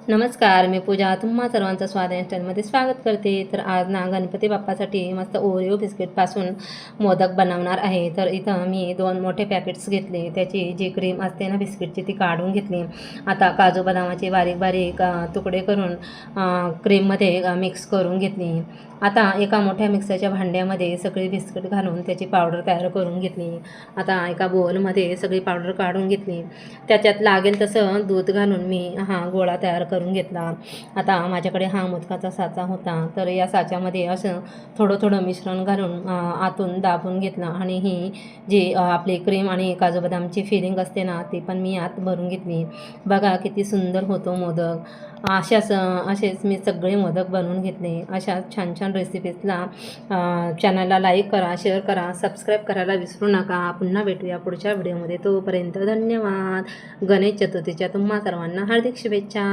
नमस्कार, मी पूजा. तुम्हा सर्वांचं स्वाद या चॅनलमध्ये स्वागत करते. तर आज ना गणपती बाप्पासाठी मस्त ओरिओ बिस्किटपासून मोदक बनवणार आहे. तर इथं मी 2 मोठे पॅकेट्स घेतले. त्याची जी क्रीम असते ना बिस्किटची ती काढून घेतली. आता काजू बदामाचे बारीक बारीक तुकडे करून क्रीममध्ये मिक्स करून घेतली. आता एका मोठ्या मिक्सरच्या भांड्यामध्ये सगळी बिस्किट घालून त्याची पावडर तयार करून घेतली. आता एका बोलमध्ये सगळी पावडर काढून घेतली. त्याच्यात लागेल तसं दूध घालून मी गोळा तयार करून घेतला. आता माझ्याकडे मोदकाचा साचा होता. तर या साच्यामध्ये असं थोडं थोडं मिश्रण घालून आतून दाबून घेतलं आणि ही जी आपली क्रीम आणि काजू बदामची फिलिंग असते ना ती पण मी आत भरून घेतली. बघा किती सुंदर होतो मोदक. असेच मी सगळे मोदक बनवून घेतले. अशा छान छान रेसिपीजला चॅनलला लाईक करा, शेअर करा, सबस्क्राईब करायला विसरू नका. पुन्हा भेटूया पुढच्या व्हिडिओमध्ये. तोपर्यंत धन्यवाद. गणेश चतुर्थीच्या तुम्हा सर्वांना हार्दिक शुभेच्छा.